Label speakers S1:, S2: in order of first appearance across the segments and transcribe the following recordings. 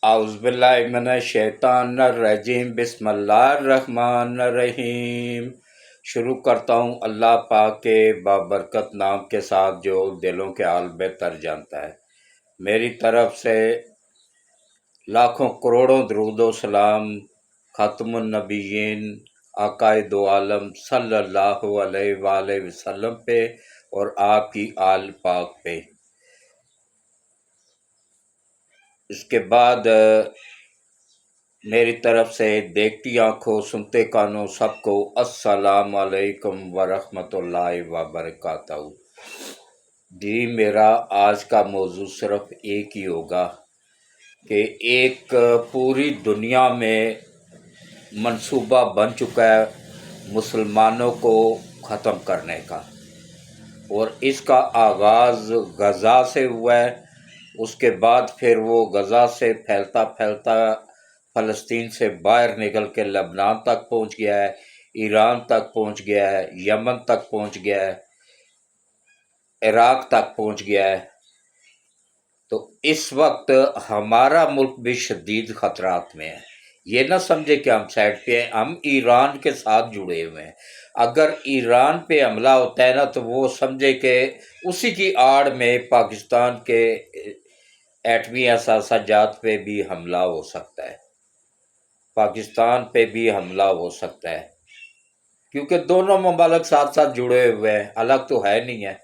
S1: اعوذ باللہ من الشیطان الرجیم بسم اللہ الرحمن الرحیم۔ شروع کرتا ہوں اللہ پاک کے بابرکت نام کے ساتھ جو دلوں کے حال بہتر جانتا ہے۔ میری طرف سے لاکھوں کروڑوں درود و سلام خاتم النبیین آقائے دو عالم صلی اللہ علیہ وآلہ وسلم پہ اور آپ کی آل پاک پہ۔ اس کے بعد میری طرف سے دیکھتی آنکھوں سنتے کانوں سب کو السلام علیکم ورحمۃ اللہ وبرکاتہ۔ جی میرا آج کا موضوع صرف ایک ہی ہوگا کہ ایک پوری دنیا میں منصوبہ بن چکا ہے مسلمانوں کو ختم کرنے کا، اور اس کا آغاز غزہ سے ہوا ہے۔ اس کے بعد پھر وہ غزہ سے پھیلتا پھیلتا فلسطین سے باہر نکل کے لبنان تک پہنچ گیا ہے، ایران تک پہنچ گیا ہے، یمن تک پہنچ گیا ہے، عراق تک پہنچ گیا ہے۔ تو اس وقت ہمارا ملک بھی شدید خطرات میں ہے۔ یہ نہ سمجھے کہ ہم سائڈ پہ ہیں، ہم ایران کے ساتھ جڑے ہوئے ہیں۔ اگر ایران پہ حملہ ہوتا ہے نا تو وہ سمجھے کہ اسی کی آڑ میں پاکستان کے ایٹمی اثاثہ جات پہ بھی حملہ ہو سکتا ہے، پاکستان پہ بھی حملہ ہو سکتا ہے، کیونکہ دونوں ممالک ساتھ ساتھ جڑے ہوئے ہیں، الگ تو ہے نہیں ہے،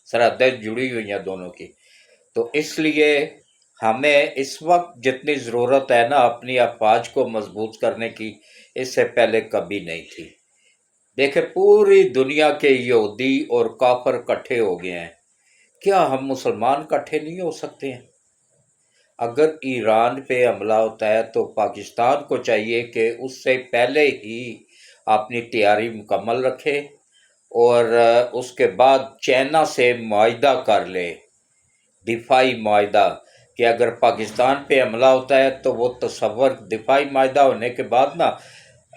S1: سرحدیں جڑی ہوئی ہیں دونوں کی۔ تو اس لیے ہمیں اس وقت جتنی ضرورت ہے نا اپنی افواج کو مضبوط کرنے کی، اس سے پہلے کبھی نہیں تھی۔ دیکھیں پوری دنیا کے یہودی اور کافر اکٹھے ہو گئے ہیں، کیا ہم مسلمان اکٹھے نہیں ہو سکتے ہیں؟ اگر ایران پہ حملہ ہوتا ہے تو پاکستان کو چاہیے کہ اس سے پہلے ہی اپنی تیاری مکمل رکھے، اور اس کے بعد چائنا سے معاہدہ کر لے، دفاعی معاہدہ، کہ اگر پاکستان پہ حملہ ہوتا ہے تو وہ تصور دفاعی معاہدہ ہونے کے بعد نا،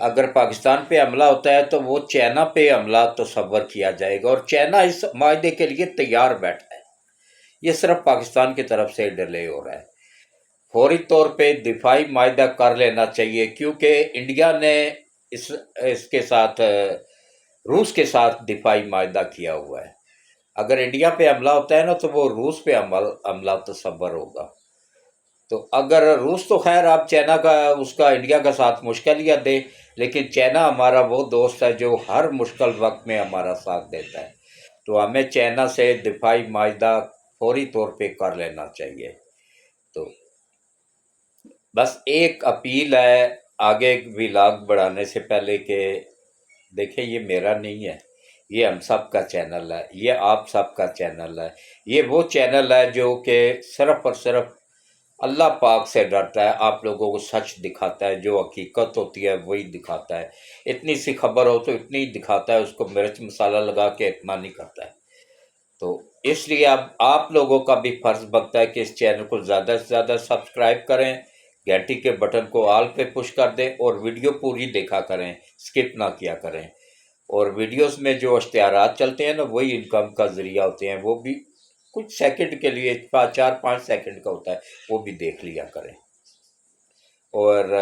S1: اگر پاکستان پہ حملہ ہوتا ہے تو وہ چائنا پہ حملہ تصور کیا جائے گا، اور چائنا اس معاہدے کے لیے تیار بیٹھا ہے۔ یہ صرف پاکستان کی طرف سے ڈیلے ہو رہا ہے۔ فوری طور پہ دفاعی معاہدہ کر لینا چاہیے، کیونکہ انڈیا نے اس کے ساتھ روس کے ساتھ دفاعی معاہدہ کیا ہوا ہے۔ اگر انڈیا پہ حملہ ہوتا ہے نا تو وہ روس پہ حملہ تصور ہوگا۔ تو اگر روس تو خیر آپ چائنا کا اس کا انڈیا کا ساتھ مشکل یا دے، لیکن چائنا ہمارا وہ دوست ہے جو ہر مشکل وقت میں ہمارا ساتھ دیتا ہے۔ تو ہمیں چائنا سے دفاعی معاہدہ فوری طور پہ کر لینا چاہیے۔ تو بس ایک اپیل ہے آگے ولاگ بڑھانے سے پہلے کہ دیکھیں یہ میرا نہیں ہے، یہ ہم سب کا چینل ہے، یہ آپ سب کا چینل ہے، یہ وہ چینل ہے جو کہ صرف اور صرف اللہ پاک سے ڈرتا ہے، آپ لوگوں کو سچ دکھاتا ہے، جو حقیقت ہوتی ہے وہی دکھاتا ہے۔ اتنی سی خبر ہو تو اتنی ہی دکھاتا ہے، اس کو مرچ مسالہ لگا کے اتنا نہیں کرتا ہے۔ تو اس لیے اب آپ لوگوں کا بھی فرض بنتا ہے کہ اس چینل کو زیادہ سے زیادہ سبسکرائب کریں، گھنٹی کے بٹن کو آل پہ پش کر دیں، اور ویڈیو پوری دیکھا کریں، سکپ نہ کیا کریں۔ اور ویڈیوز میں جو اشتہارات چلتے ہیں نا وہی انکم کا ذریعہ ہوتے ہیں، وہ بھی کچھ سیکنڈ کے لیے 4-5 سیکنڈ کا ہوتا ہے، وہ بھی دیکھ لیا کریں۔ اور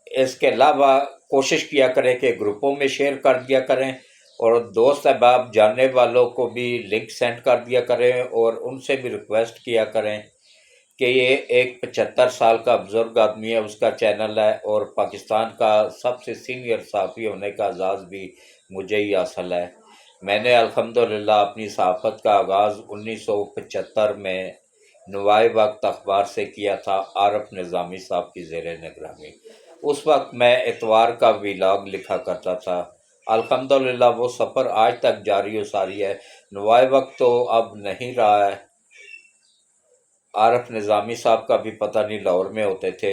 S1: اس کے علاوہ کوشش کیا کریں کہ گروپوں میں شیئر کر دیا کریں، اور دوست احباب جاننے والوں کو بھی لنک سینڈ کر دیا کریں، اور ان سے بھی ریکویسٹ کیا کریں کہ یہ ایک 75 سال کا بزرگ آدمی ہے، اس کا چینل ہے، اور پاکستان کا سب سے سینئر صحافی ہونے کا اعزاز بھی مجھے ہی حاصل ہے۔ میں نے الحمدللہ اپنی صحافت کا آغاز 1975 میں نوائے وقت اخبار سے کیا تھا، عارف نظامی صاحب کی زیر نگرانی۔ اس وقت میں اتوار کا ویلاگ لکھا کرتا تھا۔ الحمدللہ وہ سفر آج تک جاری و ساری ہے۔ نوائے وقت تو اب نہیں رہا ہے، عارف نظامی صاحب کا بھی پتہ نہیں لاہور میں ہوتے تھے،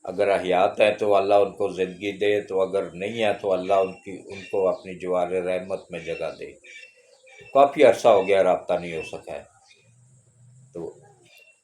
S1: اگر حیات ہے تو اللہ ان کو زندگی دے، تو اگر نہیں ہے تو اللہ ان کو اپنی جوار رحمت میں جگہ دے۔ کافی عرصہ ہو گیا رابطہ نہیں ہو سکا ہے۔ تو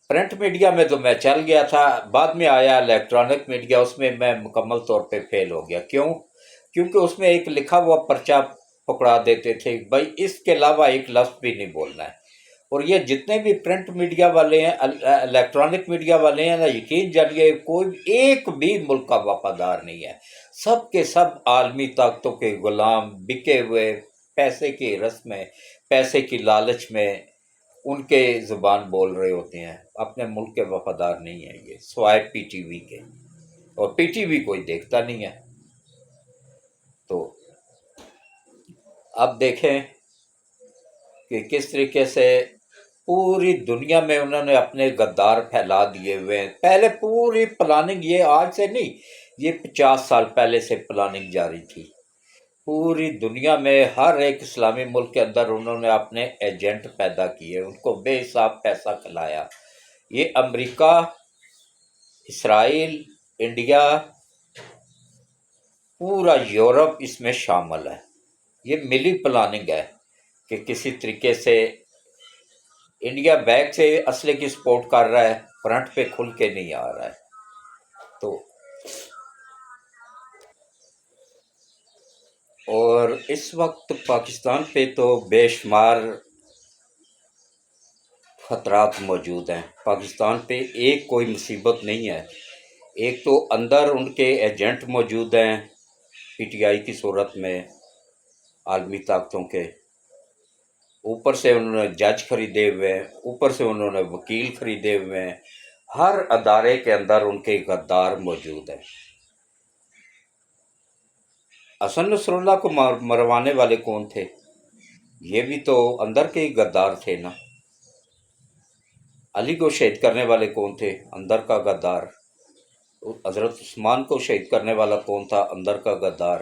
S1: پرنٹ میڈیا میں تو میں چل گیا تھا، بعد میں آیا الیکٹرانک میڈیا، اس میں میں مکمل طور پہ فیل ہو گیا۔ کیونکہ اس میں ایک لکھا ہوا پرچہ پکڑا دیتے تھے، بھائی اس کے علاوہ ایک لفظ بھی نہیں بولنا ہے، اور یہ جتنے بھی پرنٹ میڈیا والے ہیں، الیکٹرانک میڈیا والے ہیں نا، یقین جانیے کوئی ایک بھی ملک کا وفادار نہیں ہے، سب کے سب عالمی طاقتوں کے غلام بکے ہوئے، پیسے کی رس میں، پیسے کی لالچ میں ان کے زبان بول رہے ہوتے ہیں، اپنے ملک کے وفادار نہیں ہیں یہ، سوائے پی ٹی وی کے، اور پی ٹی وی کوئی دیکھتا نہیں ہے۔ تو اب دیکھیں کہ کس طریقے سے پوری دنیا میں انہوں نے اپنے غدار پھیلا دیے ہوئے ہیں۔ پہلے پوری پلاننگ، یہ آج سے نہیں، یہ 50 سال پہلے سے پلاننگ جاری تھی۔ پوری دنیا میں ہر ایک اسلامی ملک کے اندر انہوں نے اپنے ایجنٹ پیدا کیے، ان کو بے حساب پیسہ کھلایا۔ یہ امریکہ، اسرائیل، انڈیا، پورا یورپ اس میں شامل ہے۔ یہ ملی پلاننگ ہے کہ کسی طریقے سے انڈیا بیک سے اسلحے کی سپورٹ کر رہا ہے، فرنٹ پہ کھل کے نہیں آ رہا ہے۔ تو اور اس وقت پاکستان پہ تو بے شمار خطرات موجود ہیں۔ پاکستان پہ ایک کوئی مصیبت نہیں ہے۔ ایک تو اندر ان کے ایجنٹ موجود ہیں پی ٹی آئی کی صورت میں، عالمی طاقتوں کے، اوپر سے انہوں نے جج خریدے ہوئے ہیں، اوپر سے انہوں نے وکیل خریدے ہوئے ہیں، ہر ادارے کے اندر ان کے غدار موجود ہیں۔ حسن نصر اللہ کو مروانے والے کون تھے؟ یہ بھی تو اندر کے ہی غدار تھے نا۔ علی کو شہید کرنے والے کون تھے؟ اندر کا غدار۔ حضرت عثمان کو شہید کرنے والا کون تھا؟ اندر کا غدار۔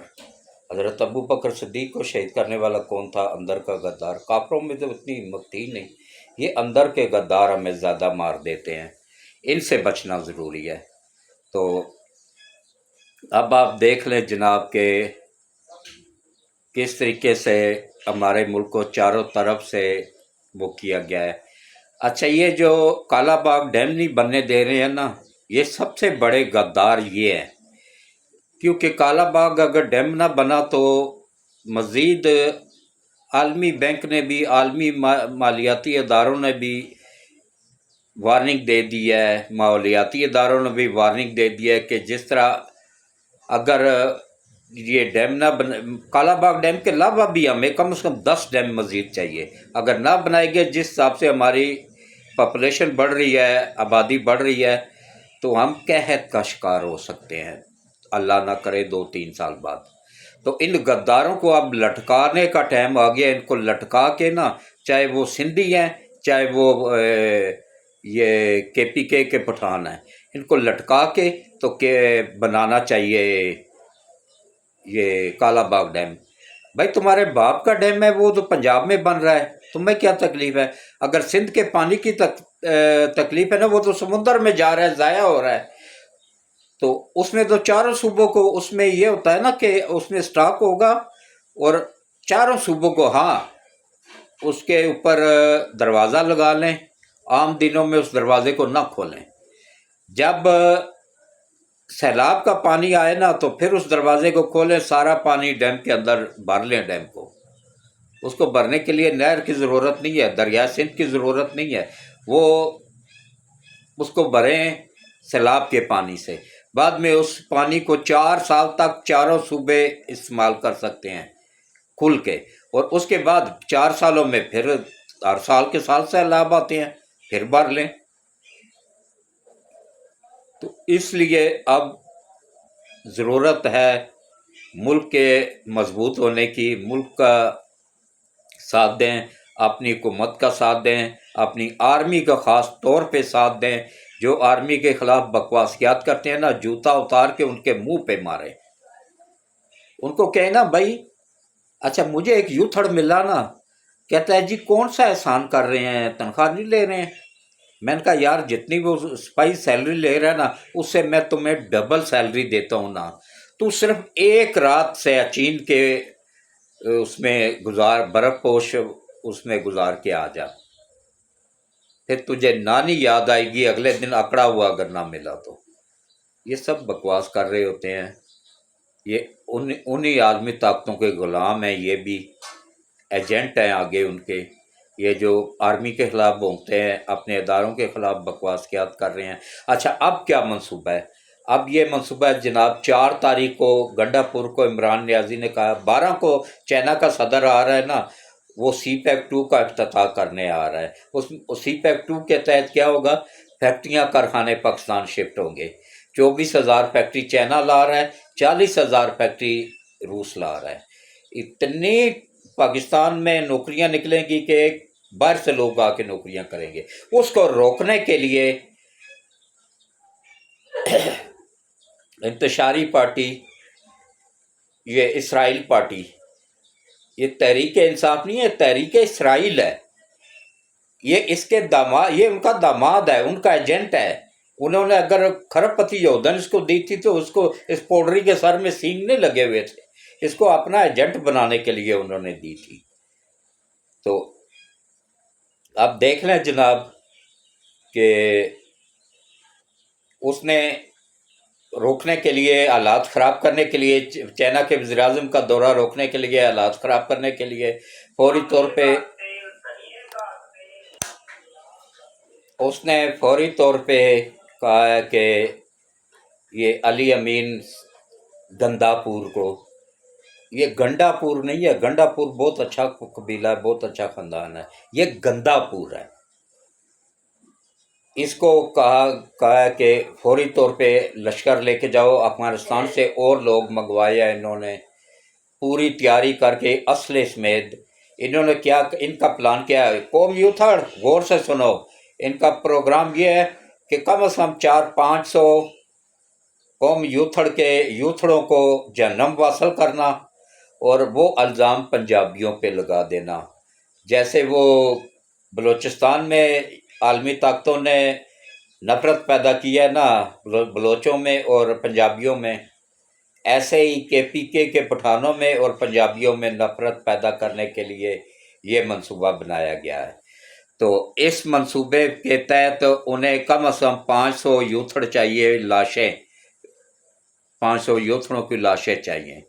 S1: حضرت ابو بکر صدیق کو شہید کرنے والا کون تھا؟ اندر کا غدار۔ کافروں میں تو اتنی ہمت تھی نہیں، یہ اندر کے غدار ہمیں زیادہ مار دیتے ہیں، ان سے بچنا ضروری ہے۔ تو اب آپ دیکھ لیں جناب کہ کس طریقے سے ہمارے ملک کو چاروں طرف سے وہ کیا گیا ہے۔ اچھا، یہ جو کالا باغ ڈیم نہیں بننے دے رہے ہیں نا، یہ سب سے بڑے غدار یہ ہیں، کیونکہ کالا باغ اگر ڈیم نہ بنا تو مزید عالمی بینک نے بھی، عالمی مالیاتی اداروں نے بھی وارننگ دے دی ہے، مالیاتی اداروں نے بھی وارننگ دے دی ہے کہ جس طرح اگر یہ ڈیم نہ کالا باغ ڈیم کے علاوہ بھی ہمیں کم از کم 10 ڈیم مزید چاہیے، اگر نہ بنائے گے جس حساب سے ہماری پاپولیشن بڑھ رہی ہے، آبادی بڑھ رہی ہے، تو ہم قحط کا شکار ہو سکتے ہیں، اللہ نہ کرے 2-3 سال بعد۔ تو ان غداروں کو اب لٹکانے کا ٹائم آ گیا، ان کو لٹکا کے نا، چاہے وہ سندھی ہیں، چاہے وہ یہ کے پی کے پٹھان ہیں، ان کو لٹکا کے تو کہ بنانا چاہیے یہ کالا باغ ڈیم۔ بھائی تمہارے باپ کا ڈیم ہے، وہ تو پنجاب میں بن رہا ہے، تمہیں کیا تکلیف ہے؟ اگر سندھ کے پانی کی تکلیف ہے نا، وہ تو سمندر میں جا رہا ہے، ضائع ہو رہا ہے۔ تو اس میں تو چاروں صوبوں کو، اس میں یہ ہوتا ہے نا کہ اس میں سٹاک ہوگا، اور چاروں صوبوں کو، ہاں، اس کے اوپر دروازہ لگا لیں، عام دنوں میں اس دروازے کو نہ کھولیں، جب سیلاب کا پانی آئے نا تو پھر اس دروازے کو کھولیں، سارا پانی ڈیم کے اندر بھر لیں، ڈیم کو، اس کو بھرنے کے لیے نہر کی ضرورت نہیں ہے، دریا سندھ کی ضرورت نہیں ہے، وہ اس کو بھریں سیلاب کے پانی سے، بعد میں اس پانی کو 4 سال تک چاروں صوبے استعمال کر سکتے ہیں کھل کے، اور اس کے بعد 4 سالوں میں پھر ہر سال کے سال سیلاب آتے ہیں، پھر بھر لیں۔ تو اس لیے اب ضرورت ہے ملک کے مضبوط ہونے کی، ملک کا ساتھ دیں، اپنی حکومت کا ساتھ دیں، اپنی آرمی کا خاص طور پہ ساتھ دیں، جو آرمی کے خلاف بکواسیات کرتے ہیں نا، جوتا اتار کے ان کے منہ پہ مارے، ان کو کہنا بھائی، اچھا مجھے ایک یوتھڑ ملا نا، کہتا ہے جی کون سا احسان کر رہے ہیں، تنخواہ نہیں لے رہے ہیں؟ میں نے کہا یار جتنی وہ سپاہی سیلری لے رہا ہے نا، اس سے میں تمہیں ڈبل سیلری دیتا ہوں نا، تو صرف ایک رات سیاچین کے اس میں گزار، برف پوش اس میں گزار کے آ جا، پھر تجھے نانی یاد آئے گی اگلے دن اکڑا ہوا اگر نہ ملا تو۔ یہ سب بکواس کر رہے ہوتے ہیں، یہ انہی عالمی طاقتوں کے غلام ہیں، یہ بھی ایجنٹ ہیں آگے ان کے، یہ جو آرمی کے خلاف بھونکتے ہیں، اپنے اداروں کے خلاف بکواسیات کر رہے ہیں۔ اچھا اب کیا منصوبہ ہے؟ اب یہ منصوبہ ہے جناب، 4 تاریخ کو گنڈا پور کو عمران نیازی نے کہا، 12 کو چائنا کا صدر آ رہا ہے نا، وہ سی پیک 2 کا افتتاح کرنے آ رہا ہے۔ اس سی پیک 2 کے تحت کیا ہوگا؟ فیکٹریاں کارخانے پاکستان شفٹ ہوں گے۔ 24,000 فیکٹری چائنا لا رہا ہے، 40,000 فیکٹری روس لا رہا ہے۔ اتنی پاکستان میں نوکریاں نکلیں گی کہ باہر سے لوگ آ کے نوکریاں کریں گے۔ اس کو روکنے کے لیے انتشاری پارٹی، یہ اسرائیل پارٹی، یہ تحریک انصاف نہیں ہے، تحریک اسرائیل ہے، یہ اس کے داماد، یہ ان کا داماد ہے، ان کا ایجنٹ ہے۔ انہوں نے اگر کھرب پتی یودن اس کو دی تھی تو اس کو اس پوڈری کے سر میں سینگ نہیں لگے ہوئے تھے، اس کو اپنا ایجنٹ بنانے کے لیے انہوں نے دی تھی۔ تو اب دیکھ لیں جناب کہ اس نے روکنے کے لیے، حالات خراب کرنے کے لیے، چائنا کے وزیر اعظم کا دورہ روکنے کے لیے، حالات خراب کرنے کے لیے فوری طور پہ اس نے فوری طور پہ کہا ہے کہ یہ علی امین گندا پور کو، یہ گنڈا پور نہیں ہے، گنڈا پور بہت اچھا قبیلہ ہے، بہت اچھا خاندان ہے، یہ گندا پور ہے۔ اس کو کہا کہ فوری طور پہ لشکر لے کے جاؤ، افغانستان سے اور لوگ منگوائے ہیں انہوں نے پوری تیاری کر کے اسلحے سمیت۔ انہوں نے کیا، ان کا پلان کیا ہے؟ قوم یوتھڑ غور سے سنو، ان کا پروگرام یہ ہے کہ کم از کم 400-500 قوم یوتھڑوں کو جہنم واصل کرنا، اور وہ الزام پنجابیوں پہ لگا دینا، جیسے وہ بلوچستان میں عالمی طاقتوں نے نفرت پیدا کی ہے نا بلوچوں میں اور پنجابیوں میں، ایسے ہی کے پی کے پٹھانوں میں اور پنجابیوں میں نفرت پیدا کرنے کے لیے یہ منصوبہ بنایا گیا ہے۔ تو اس منصوبے کے تحت انہیں کم از کم 500 یوتھڑ چاہیے، لاشیں، 500 یوتھڑوں کی لاشیں چاہیے۔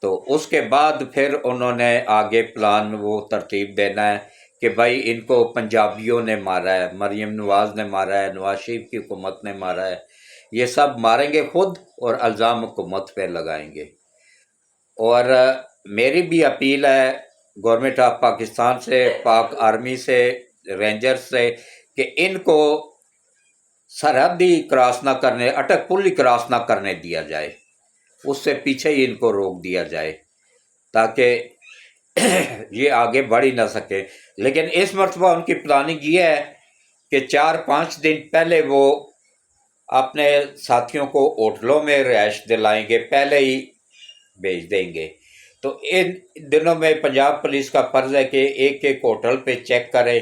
S1: تو اس کے بعد پھر انہوں نے آگے پلان وہ ترتیب دینا ہے کہ بھائی ان کو پنجابیوں نے مارا ہے، مریم نواز نے مارا ہے، نواز شریف کی حکومت نے مارا ہے، یہ سب ماریں گے خود اور الزام حکومت پہ لگائیں گے۔ اور میری بھی اپیل ہے گورنمنٹ آف پاکستان سے، پاک آرمی سے، رینجر سے، کہ ان کو سرحدی کراس نہ کرنے، اٹک پل ہی کراس نہ کرنے دیا جائے، اس سے پیچھے ہی ان کو روک دیا جائے تاکہ یہ آگے بڑھ ہی نہ سکے۔ لیکن اس مرتبہ ان کی پلاننگ یہ ہے کہ 4-5 دن پہلے وہ اپنے ساتھیوں کو ہوٹلوں میں رہائش دلائیں گے، پہلے ہی بھیج دیں گے۔ تو ان دنوں میں پنجاب پولیس کا فرض ہے کہ ایک ایک ہوٹل پہ چیک کرے،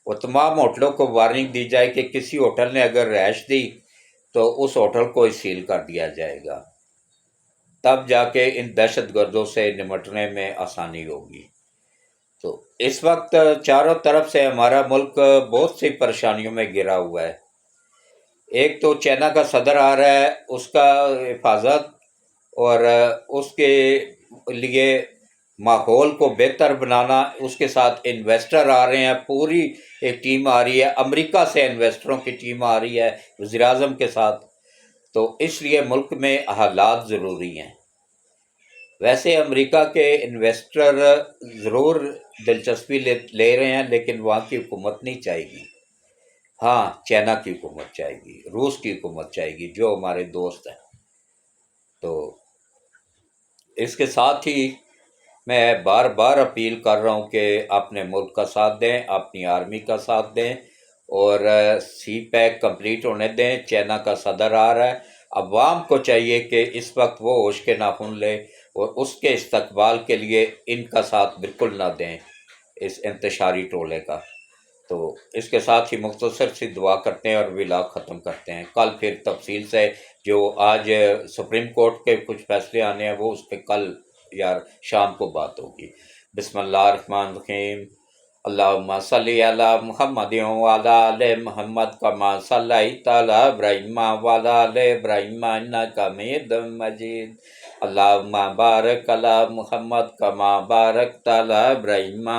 S1: وہ تمام ہوٹلوں کو وارننگ دی جائے کہ کسی ہوٹل نے اگر رہائش دی تو اس ہوٹل کو ہی سیل کر دیا جائے گا، تب جا کے ان دہشت گردوں سے نمٹنے میں آسانی ہوگی۔ تو اس وقت چاروں طرف سے ہمارا ملک بہت سی پریشانیوں میں گھرا ہوا ہے۔ ایک تو چائنا کا صدر آ رہا ہے، اس کا حفاظت اور اس کے لیے ماحول کو بہتر بنانا، اس کے ساتھ انویسٹر آ رہے ہیں، پوری ایک ٹیم آ رہی ہے، امریکہ سے انویسٹروں کی ٹیم آ رہی ہے وزیر اعظم کے ساتھ، تو اس لیے ملک میں حالات ضروری ہیں۔ ویسے امریکہ کے انویسٹر ضرور دلچسپی لے رہے ہیں، لیکن وہاں کی حکومت نہیں چاہے گی، ہاں چائنا کی حکومت چاہے گی، روس کی حکومت چاہے گی، جو ہمارے دوست ہیں۔ تو اس کے ساتھ ہی میں بار بار اپیل کر رہا ہوں کہ اپنے ملک کا ساتھ دیں، اپنی آرمی کا ساتھ دیں، اور سی پیک کمپلیٹ ہونے دیں۔ چائنا کا صدر آ رہا ہے، عوام کو چاہیے کہ اس وقت وہ ہوش کے ناخن لے اور اس کے استقبال کے لیے ان کا ساتھ بالکل نہ دیں، اس انتشاری ٹولے کا۔ تو اس کے ساتھ ہی مختصر سی دعا کرتے ہیں اور ولاگ ختم کرتے ہیں۔ کل پھر تفصیل سے، جو آج سپریم کورٹ کے کچھ فیصلے آنے ہیں وہ اس پہ کل یا شام کو بات ہوگی۔ بسم اللہ الرحمن الرحیم۔ اللہم صلی علی محمد وعلی آل محمد کما صلیت علی ابراہیم وعلی آل ابراہیم انک حمید مجید۔ اللہم بارک علی محمد کما بارکت علی ابراہیم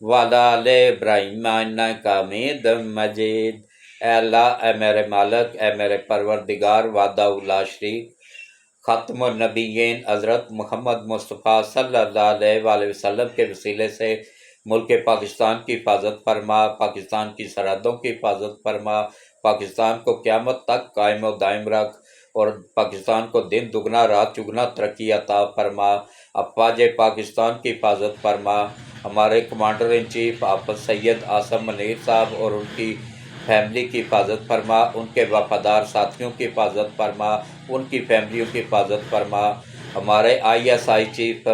S1: وعلی آل ابراہیم انک حمید مجید۔ اے اللہ، اے میرے مالک، اے میرے پروردگار وحدہ لا شریک، ختم النبیین حضرت محمد مصطفیٰ صلی اللہ علیہ وآلہ وسلم کے وسیلے سے ملک پاکستان کی حفاظت فرما، پاکستان کی سرحدوں کی حفاظت فرما، پاکستان کو قیامت تک قائم و دائم رکھ، اور پاکستان کو دن دگنا رات چگنا ترقی عطا فرما۔ افواج پاکستان کی حفاظت فرما، ہمارے کمانڈر ان چیف حافظ سید عاصم منیر صاحب اور ان کی فیملی کی حفاظت فرما، ان کے وفادار ساتھیوں کی حفاظت فرما، ان کی فیملیوں کی حفاظت فرما، ہمارے ISI چیف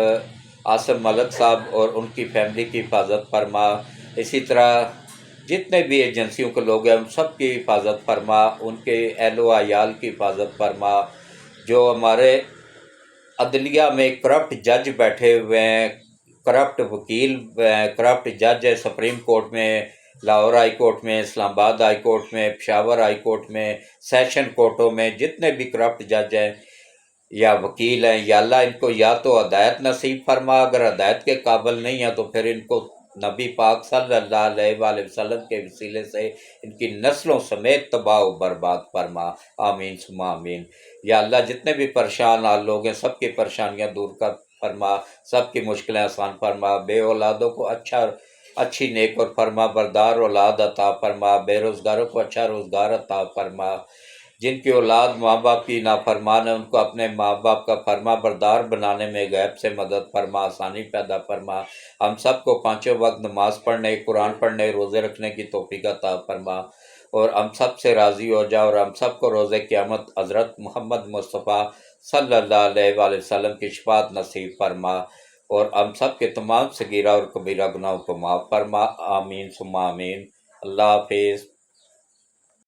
S1: عاصم ملک صاحب اور ان کی فیملی کی حفاظت فرما۔ اسی طرح جتنے بھی ایجنسیوں کے لوگ ہیں ان سب کی حفاظت فرما، ان کے اہل و عیال کی حفاظت فرما۔ جو ہمارے عدلیہ میں کرپٹ جج بیٹھے ہوئے ہیں، کرپٹ وکیل، کرپٹ جج ہے سپریم کورٹ میں، لاہور ہائی کورٹ میں، اسلام آباد ہائی کورٹ میں، پشاور ہائی کورٹ میں، سیشن کورٹوں میں جتنے بھی کرپٹ جج ہیں یا وکیل ہیں، یا اللہ ان کو یا تو ہدایت نصیب فرما، اگر ہدایت کے قابل نہیں ہیں تو پھر ان کو نبی پاک صلی اللہ علیہ وآلہ وسلم کے وسیلے سے ان کی نسلوں سمیت تباہ و برباد فرما، آمین ثم آمین۔ یا اللہ جتنے بھی پریشان حال لوگ ہیں سب کی پریشانیاں دور کر فرما، سب کی مشکلیں آسان فرما، بے اولادوں کو اچھی نیک اور فرما بردار اولاد عطا فرما، بے روزگاروں کو اچھا روزگار عطا فرما، جن کی اولاد ماں باپ کی نافرمان ہے ان کو اپنے ماں باپ کا فرما بردار بنانے میں غیب سے مدد فرما، آسانی پیدا فرما، ہم سب کو پانچوں وقت نماز پڑھنے، قرآن پڑھنے، روزے رکھنے کی توفیق عطا فرما، اور ہم سب سے راضی ہو جا، اور ہم سب کو روز قیامت حضرت محمد مصطفیٰ صلی اللہ علیہ وآلہ وسلم کی شفاعت نصیب فرما، اور ہم سب کے تمام صغیرہ اور کبیرہ گناہوں کو معاف فرما، آمین ثم آمین۔ اللہ حافظ۔